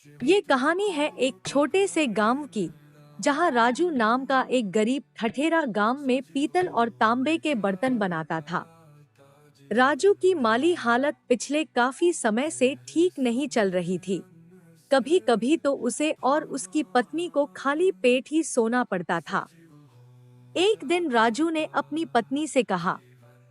ये कहानी है एक छोटे से गांव की, जहां राजू नाम का एक गरीब ठठेरा गांव में पीतल और तांबे के बर्तन बनाता था। राजू की माली हालत पिछले काफी समय से ठीक नहीं चल रही थी। कभी कभी तो उसे और उसकी पत्नी को खाली पेट ही सोना पड़ता था। एक दिन राजू ने अपनी पत्नी से कहा,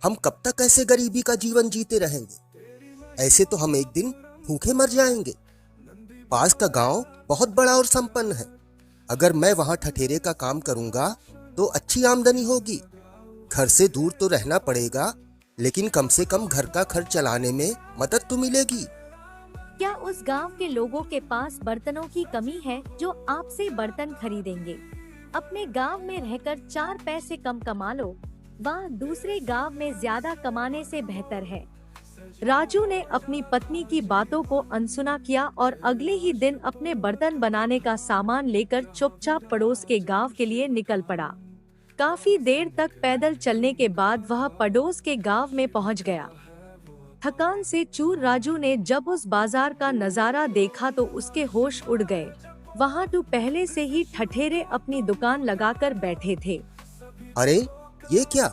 हम कब तक ऐसे गरीबी का जीवन जीते रहेंगे? ऐसे तो हम एक दिन भूखे मर जाएंगे। पास का गांव बहुत बड़ा और संपन्न है। अगर मैं वहां ठठेरे का काम करूंगा तो अच्छी आमदनी होगी। घर से दूर तो रहना पड़ेगा, लेकिन कम से कम घर का खर्च चलाने में मदद तो मिलेगी। क्या उस गांव के लोगों के पास बर्तनों की कमी है जो आपसे बर्तन खरीदेंगे? अपने गांव में रहकर 4 पैसे कम कमा लो, वह दूसरे गांव में ज्यादा कमाने से बेहतर है। राजू ने अपनी पत्नी की बातों को अनसुना किया और अगले ही दिन अपने बर्तन बनाने का सामान लेकर चुपचाप पड़ोस के गांव के लिए निकल पड़ा। काफी देर तक पैदल चलने के बाद वह पड़ोस के गांव में पहुंच गया। थकान से चूर राजू ने जब उस बाजार का नजारा देखा तो उसके होश उड़ गए। वहां तो पहले से ही ठठेरे अपनी दुकान लगाकर बैठे थे। अरे ये क्या?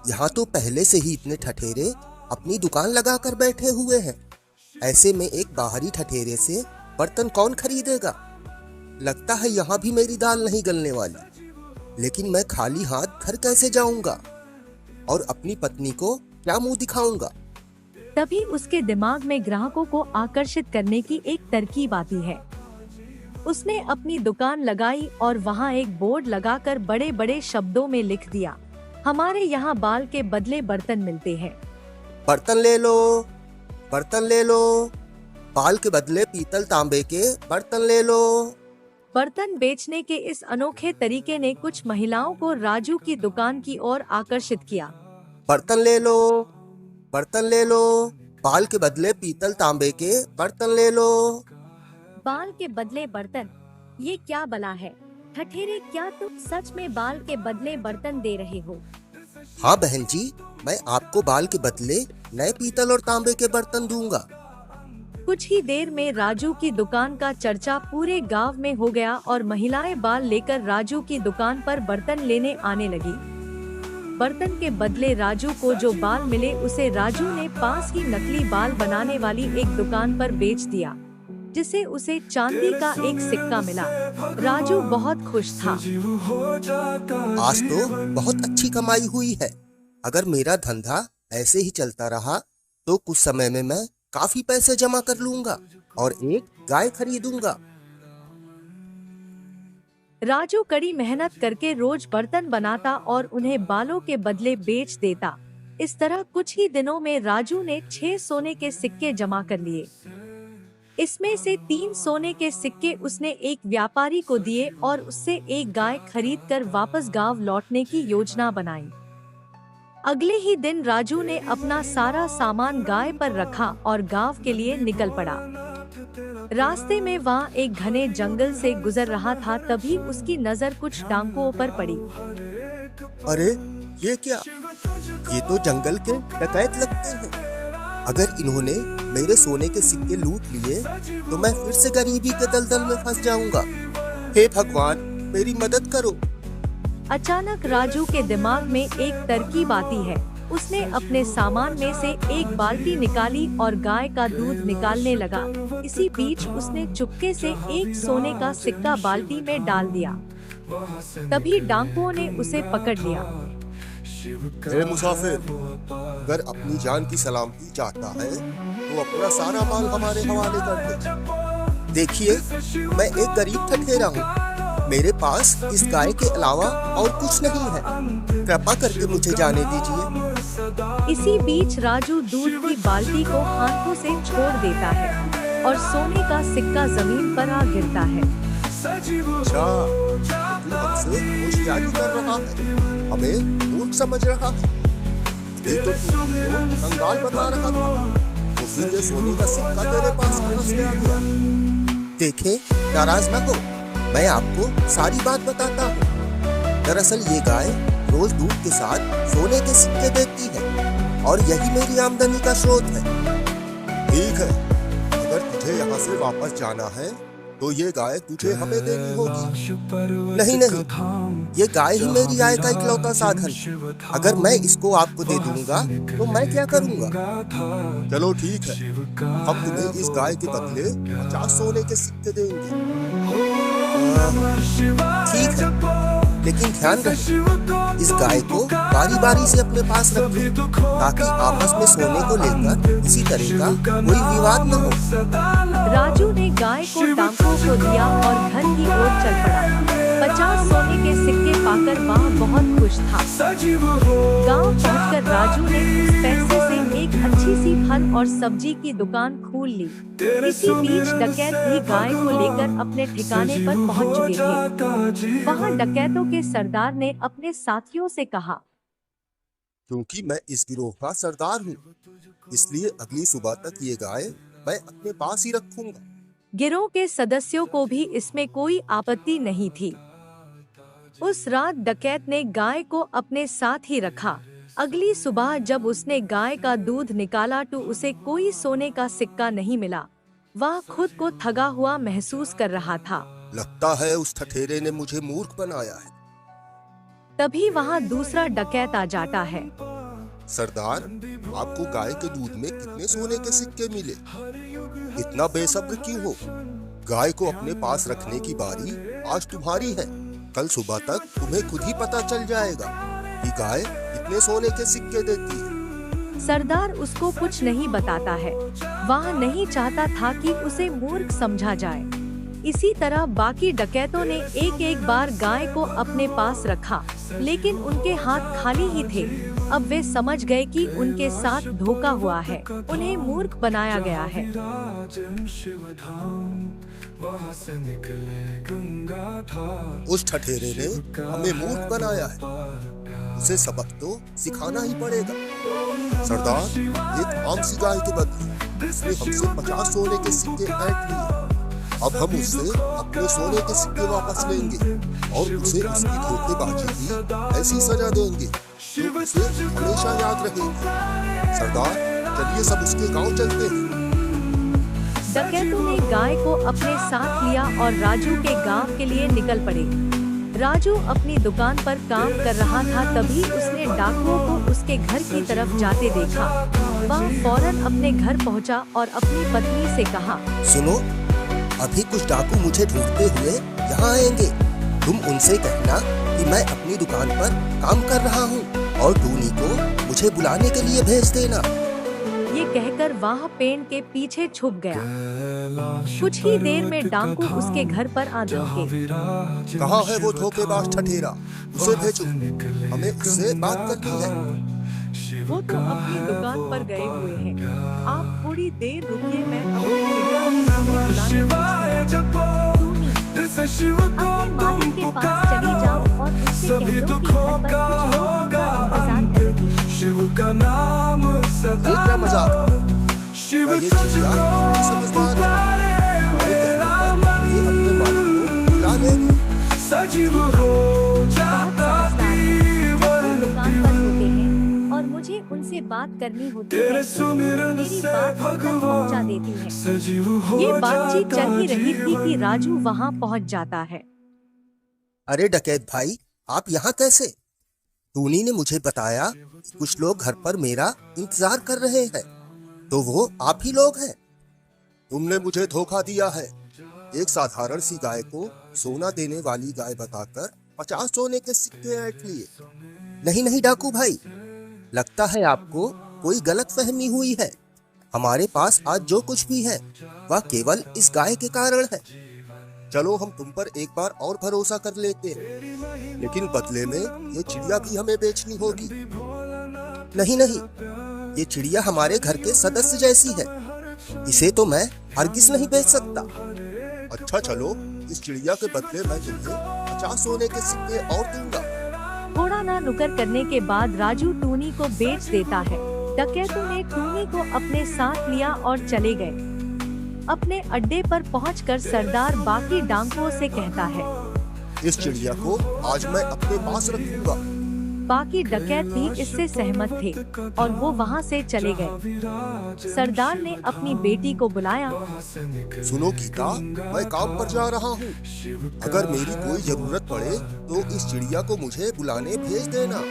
यहाँ तो पहले से ही इतने ठठेरे अपनी दुकान लगाकर बैठे हुए हैं। ऐसे में एक बाहरी ठठेरे से बर्तन कौन खरीदेगा? लगता है यहाँ भी मेरी दाल नहीं गलने वाली। लेकिन मैं खाली हाथ घर कैसे जाऊंगा और अपनी पत्नी को क्या मुंह दिखाऊंगा? तभी उसके दिमाग में ग्राहकों को आकर्षित करने की एक तरकीब आती है। उसने अपनी दुकान लगाई और वहाँ एक बोर्ड लगाकर बड़े बड़े शब्दों में लिख दिया, हमारे यहाँ बाल के बदले बर्तन मिलते हैं। बर्तन ले लो, बर्तन ले लो, बाल के बदले पीतल तांबे के बर्तन ले लो। बर्तन बेचने के इस अनोखे तरीके ने कुछ महिलाओं को राजू की दुकान की ओर आकर्षित किया। बर्तन ले लो, बर्तन ले लो, बाल के बदले पीतल तांबे के बर्तन ले लो। बाल के बदले बर्तन, ये क्या बला है? ठठेरे, क्या तुम सच में बाल के बदले बर्तन दे रहे हो? हाँ बहन जी, मैं आपको बाल के बदले नए पीतल और तांबे के बर्तन दूंगा। कुछ ही देर में राजू की दुकान का चर्चा पूरे गांव में हो गया और महिलाएं बाल लेकर राजू की दुकान पर बर्तन लेने आने लगी। बर्तन के बदले राजू को जो बाल मिले उसे राजू ने पास ही नकली बाल बनाने वाली एक दुकान पर बेच दिया, जिसे उसे चांदी का एक सिक्का मिला। राजू बहुत खुश था। आज तो बहुत अच्छी कमाई हुई है। अगर मेरा धंधा ऐसे ही चलता रहा तो कुछ समय में मैं काफी पैसे जमा कर लूंगा और एक गाय खरीदूंगा। राजू कड़ी मेहनत करके रोज बर्तन बनाता और उन्हें बालों के बदले बेच देता। इस तरह कुछ ही दिनों में राजू ने 6 सोने के सिक्के जमा कर लिए। इसमें से 3 सोने के सिक्के उसने एक व्यापारी को दिए और उससे एक गाय खरीदकर वापस गांव लौटने की योजना बनाई। अगले ही दिन राजू ने अपना सारा सामान गाय पर रखा और गांव के लिए निकल पड़ा। रास्ते में वहाँ एक घने जंगल से गुजर रहा था, तभी उसकी नजर कुछ डाकुओं पर पड़ी। अरे ये क्या? ये तो जंगल के डकैत लगते हैं। अगर इन्होंने मेरे सोने के सिक्के लूट लिए तो मैं फिर से गरीबी के दलदल में फंस जाऊंगा। हे भगवान, मेरी मदद करो। अचानक राजू के दिमाग में एक तरकीब आती है। उसने अपने सामान में से एक बाल्टी निकाली और गाय का दूध निकालने लगा। इसी बीच उसने चुपके से एक सोने का सिक्का बाल्टी में डाल दिया। तभी डाकुओं ने उसे पकड़ लिया। हे मुसाफिर, अगर अपनी जान की सलामती चाहता है तो अपना सारा माल हमारे हवाले कर दे। देखिए, मैं एक गरीब ठठेरा हूँ। मेरे पास इस गाय के अलावा और कुछ नहीं है। कृपा करके मुझे जाने दीजिए। इसी बीच राजू दूध की बाल्टी को हाथों से छोड़ देता है और सोने का सिक्का जमीन पर आ गिरता है। अच्छा, तू हमसे होशियारी कर रहा है, हमें मूर्ख समझ रहा है। ये तो तू कंगाल बता रहा था, तो फिर ये सोने का सिक्का तेरे पास कहाँ से आ गया? देखे, नाराज न हो, मैं आपको सारी बात बताता हूँ। दरअसल ये गाय रोज दूध के साथ सोने के सिक्के देती है और यही मेरी आमदनी का स्रोत है। ठीक है, अगर तुझे यहाँ से वापस जाना है तो ये गाय तुझे हमें देनी होगी। नहीं नहीं, ये गाय ही मेरी आय का इकलौता साधन है। अगर मैं इसको आपको दे दूंगा तो मैं क्या करूंगा? चलो ठीक है, हम तुम्हें इस गाय के बदले 50 सोने के सिक्के देंगे। ठीक है, लेकिन ध्यान रहे इस गाय को बारी बारी से अपने पास रखें, ताकि आपस में सोने को लेकर किसी तरह का कोई विवाद न हो। राजू ने गाय को डाकुओं को दिया और घर की ओर चल पड़ा। 50 सोने के सिक्के पाकर वह बहुत खुश था। गांव पहुंचकर राजू ने उस पैसे से एक अच्छी सी फल और सब्जी की दुकान खोल ली। इसी बीच डकैत भी गाय को लेकर अपने ठिकाने पर पहुंच चुके थे। वहां डकैतों के सरदार ने अपने साथियों से कहा, क्योंकि मैं इस गिरोह का सरदार हूँ, इसलिए अगली सुबह तक ये गाय मैं अपने पास ही रखूंगा। गिरोह के सदस्यों को भी इसमें कोई आपत्ति नहीं थी। उस रात डकैत ने गाय को अपने साथ ही रखा। अगली सुबह जब उसने गाय का दूध निकाला तो उसे कोई सोने का सिक्का नहीं मिला। वह खुद को ठगा हुआ महसूस कर रहा था। लगता है उस ठठेरे ने मुझे मूर्ख बनाया है। तभी वहाँ दूसरा डकैत आ जाता है। सरदार, आपको गाय के दूध में कितने सोने के सिक्के मिले? इतना बेसब्र क्यों हो? गाय को अपने पास रखने की बारी आज तुम्हारी है। कल सुबह तक तुम्हें खुद ही पता चल जाएगा कि गाय कितने सोने के सिक्के देती है। सरदार उसको कुछ नहीं बताता है। वह नहीं चाहता था कि उसे मूर्ख समझा जाए। इसी तरह बाकी डकैतों ने एक एक बार गाय को अपने पास रखा, लेकिन उनके हाथ खाली ही थे। अब वे समझ गए कि उनके साथ धोखा हुआ है, उन्हें मूर्ख बनाया गया है। उस ठठेरे ने हमें मूर्ख बनाया है, उसे सबक तो सिखाना ही पड़ेगा। सरदार, एक आम सी गाय के बदले उसने हमसे 50 सोने के सिक्के ऐंठ लिए। अब हम उससे अपने सोने के सिक्के वापस लेंगे और उसे उसकी धोखेबाजी की ऐसी सजा देंगे जो उसे हमेशा याद रहेगी। सरदार, चलिए सब उसके गांव चलते हैं। डकैतों ने गाय को अपने साथ लिया और राजू के गांव के लिए निकल पड़े। राजू अपनी दुकान पर काम कर रहा था, तभी उसने डाकुओं को उसके घर की तरफ जाते देखा। वह फौरन अपने घर पहुंचा और अपनी पत्नी से कहा, सुनो, अभी कुछ डाकू मुझे ढूंढते हुए यहाँ आएंगे। तुम उनसे कहना कि मैं अपनी दुकान पर काम कर रहा हूँ और टूनी को मुझे बुलाने के लिए भेज देना। ये कहकर वह पेड़ के पीछे छुप गया। कुछ ही देर में डाकू उसके घर पर आ पहुंचे। कहाँ है वो धोखेबाज ठठेरा? उसे भेजो, हमें उससे बात करनी है। वो तो अपनी दुकान पर गए हुए हैं। आप थोड़ी देर रुकिए, मैं अपने मालिक के पास चली जाओ और उससे कह दो कि घर पर कुछ लोग इंतजार कर रहे हैं। क्या मजाक? ये चिड़िया समझदार है। ये अपने मालिक को बुला लेगी। दुकान पर होते हैं और मुझे उनसे बात करनी होती है। मेरी बात पहुंचा देती है। ये बातचीत चल ही रही थी कि राजू वहां पहुंच जाता है। अरे डकैत भाई, आप यहाँ कैसे? टूनी ने मुझे बताया कुछ लोग घर पर मेरा इंतजार कर रहे हैं, तो वो आप ही लोग हैं। तुमने मुझे धोखा दिया है। एक साधारण सी गाय को सोना देने वाली गाय बताकर 50 सोने के सिक्के ऐंठ लिए। नहीं नहीं डाकू भाई, लगता है आपको कोई गलत फहमी हुई है। हमारे पास आज जो कुछ भी है वह केवल इस गाय के कारण है। चलो हम तुम पर एक बार और भरोसा कर लेते हैं, लेकिन बदले में ये चिड़िया भी हमें बेचनी होगी। नहीं नहीं, ये चिड़िया हमारे घर के सदस्य जैसी है, इसे तो मैं हरगिज नहीं बेच सकता। अच्छा चलो, इस चिड़िया के बदले मैं तुम्हें 50 सोने के सिक्के और दूंगा। थोड़ा ना नुकर करने के बाद राजू टूनी को बेच देता है। डकैतों ने टूनी को अपने साथ लिया और चले गए। अपने अड्डे पर पहुंचकर सरदार बाकी डाकुओं से कहता है, इस चिड़िया को आज मैं अपने पास रखूंगा। बाकी डकैत भी इससे सहमत थे और वो वहाँ से चले गए। सरदार ने अपनी बेटी को बुलाया। सुनो गीता, मैं काम पर जा रहा हूँ। अगर मेरी कोई जरूरत पड़े तो इस चिड़िया को मुझे बुलाने भेज देना।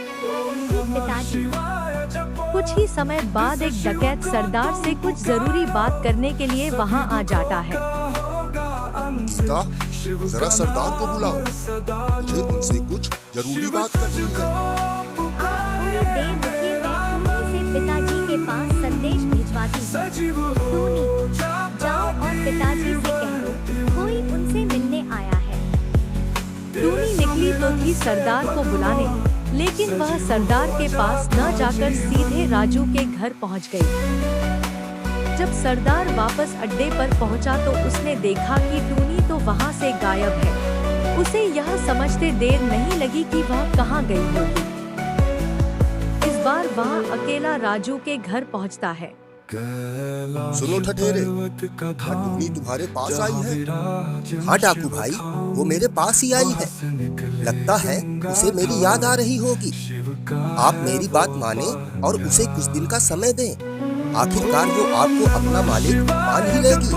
पिताजी। कुछ ही समय बाद एक डकैत सरदार से कुछ जरूरी बात करने के लिए वहाँ आ जाता है। गीता, जरा सरदार को बुलाओ, मुझे उनसे कुछ जरूरी बात करनी है। थोड़ी देर रुकिए, मैं टूनी से पिताजी के पास संदेश भिजवाती हूँ। टूनी, जाओ और पिताजी से कह दो कोई उनसे मिलने आया है। टूनी निकली तो थी सरदार को बुलाने, लेकिन वह सरदार के पास न जाकर सीधे राजू के घर पहुंच गई। जब सरदार वापस अड्डे पर पहुंचा तो उसने देखा कि टूनी तो वहां से गायब है। उसे यह समझते देर नहीं लगी कि वह कहां गई होगी। इस बार वह अकेला राजू के घर पहुंचता है। सुनो ठठेरे, टूनी तुम्हारे पास आई है। हाँ डाकू भाई, वो मेरे पास ही आई है। लगता है उसे मेरी याद आ रही होगी। आप मेरी बात माने और उसे कुछ दिन का समय दें। आखिरकार वो आपको अपना मालिक मान ही लेगी।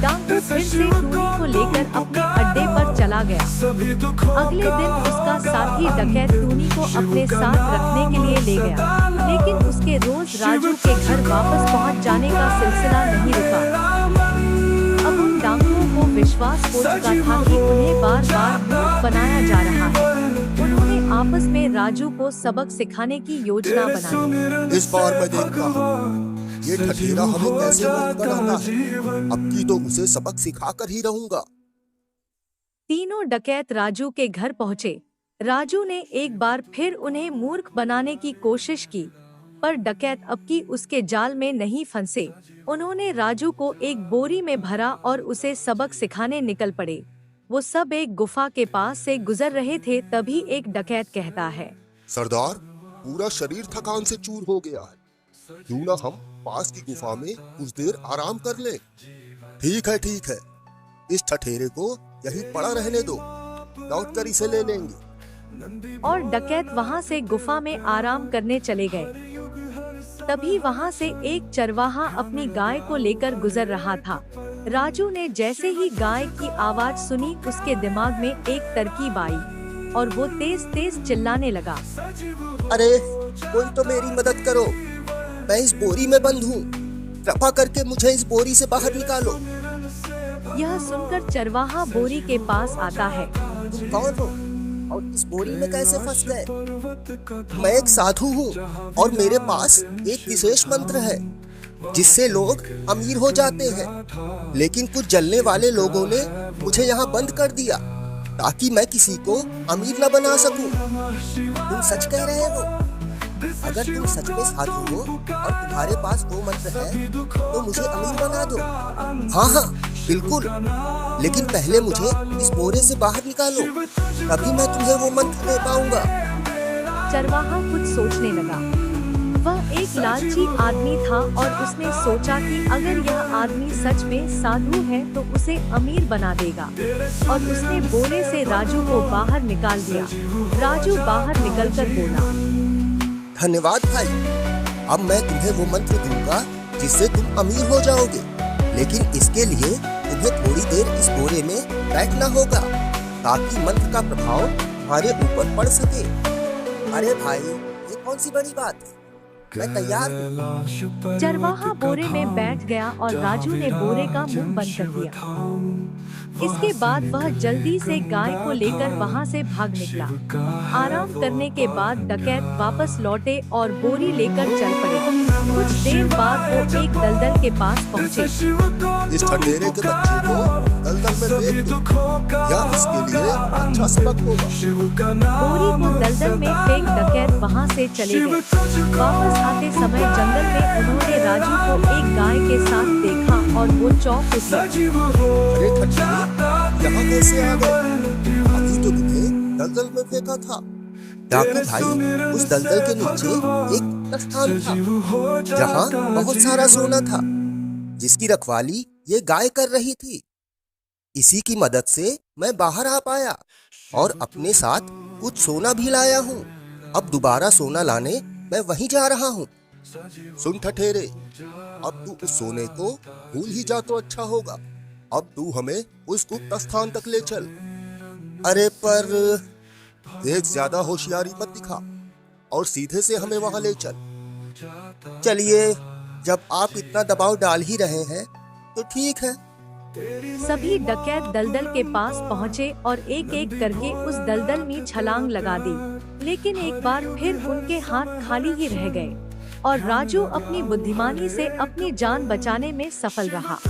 डाकू फिर से टूनी को लेकर अपने अड्डे पर चला गया। अगले दिन उसका साथी डकैत टूनी को अपने साथ रखने के लिए ले गया, लेकिन उसके रोज राजू के घर वापस पहुंच जाने का सिलसिला नहीं रुका। अब उन डाकुओं को विश्वास हो चुका था कि उन्हें बार बार मूर्ख बनाया जा रहा है। उन्होंने आपस में राजू को सबक सिखाने की योजना बनाई। इस बार मैं देखता हूँ ये ठठेरा हमें कैसे मूर्ख बनाता है। अब की तो उसे सबक सिखाकर ही रहूंगा। तीनों डकैत राजू के घर पहुँचे। राजू ने एक बार फिर उन्हें मूर्ख बनाने की कोशिश की, पर डकैत अब की उसके जाल में नहीं फंसे। उन्होंने राजू को एक बोरी में भरा और उसे सबक सिखाने निकल पड़े। वो सब एक गुफा के पास से गुजर रहे थे, तभी एक डकैत कहता है, सरदार, पूरा शरीर थकान से चूर हो गया है। क्यों ना हम पास की गुफा में कुछ देर आराम कर लें। ठीक है, इस ठठेरे को यहीं पड़ा रहने दो, लौट कर इसे ले लेंगे। और डकैत वहाँ से गुफा में आराम करने चले गए। तभी वहाँ से एक चरवाहा अपनी गाय को लेकर गुजर रहा था। राजू ने जैसे ही गाय की आवाज सुनी, उसके दिमाग में एक तरकीब आई और वो तेज तेज चिल्लाने लगा, अरे कोई तो मेरी मदद करो, मैं इस बोरी में बंद हूँ। कृपा करके मुझे इस बोरी से बाहर निकालो। यह सुनकर चरवाहा बोरी के पास आता है। तुम कौन हो और इस बोरी में कैसे फंस गए? मैं एक साधु हूँ और मेरे पास एक विशेष मंत्र है जिससे लोग अमीर हो जाते हैं, लेकिन कुछ जलने वाले लोगों ने मुझे यहाँ बंद कर दिया ताकि मैं किसी को अमीर न बना सकूं। तुम सच कह रहे हो? अगर तुम सच में साधु हो और तुम्हारे पास वो मंत्र है तो मुझे अमीर बना दो। हाँ, बिल्कुल, लेकिन पहले मुझे इस बोरे से बाहर निकालो, तभी मैं तुम्हें वो मंत्र दे पाऊंगा। चरवाहा कुछ सोचने लगा। वह एक लालची आदमी था और उसने सोचा कि अगर यह आदमी सच में साधु है तो उसे अमीर बना देगा, और उसने बोरे से राजू को बाहर निकाल दिया। राजू बाहर निकलकर बोला, धन्यवाद भाई, अब मैं तुम्हें वो मंत्र दूंगा जिससे तुम अमीर हो जाओगे, लेकिन इसके लिए तुम्हें थोड़ी देर इस बोरे में बैठना होगा ताकि मंत्र का प्रभाव तुम्हारे ऊपर पड़ सके। अरे भाई, ये कौन सी बड़ी बात है, मैं तैयार हूँ। चरवाहा बोरे में बैठ गया और राजू ने बोरे का मुंह बंद कर दिया। इसके बाद वह जल्दी से गाय को लेकर वहां से भाग निकला। आराम करने के बाद डकैत वापस लौटे और बोरी लेकर चल पड़े। कुछ देर बाद वो एक दलदल के पास पहुँचे। इस ठठेरे के बच्चे को दलदल में फेंक दो, या इसके लिए अच्छा सबक होगा। बोरी को दलदल में फेंक डकैत वहां से चले गए। वापस आते समय जंगल में उन्होंने राजू को एक गाय के साथ देखा और वो चौंक उठे। अरे ठठेरे, यहाँ कैसे आ गए? अभी तो तुम्हें दलदल में फेंका था। डाकू भाई, उस दलदल के नीचे एक स्थान था जहाँ बहुत सारा सोना था, जिसकी रखवाली ये गाय कर रही थी। इसी की मदद से मैं बाहर आ पाया और अपने साथ कुछ सोना भी लाया हूँ। अब दोबारा सोना लाने मैं वहीं जा रहा हूँ। सुन ठठेरे, अब तू उस सोने को भूल ही जा तो अच्छा होगा। अब तू हमें उस गुप्त स्थान तक ले चल। अरे पर देख, ज्यादा होशियारी मत दिखा और सीधे से हमें वहां ले चल। चलिए, जब आप इतना दबाव डाल ही रहे हैं तो ठीक है। सभी डकैत दलदल के पास पहुँचे और एक एक करके उस दलदल में छलांग लगा दी। लेकिन एक बार फिर उनके हाथ खाली ही रह गए और राजू अपनी बुद्धिमानी से अपनी जान बचाने में सफल रहा।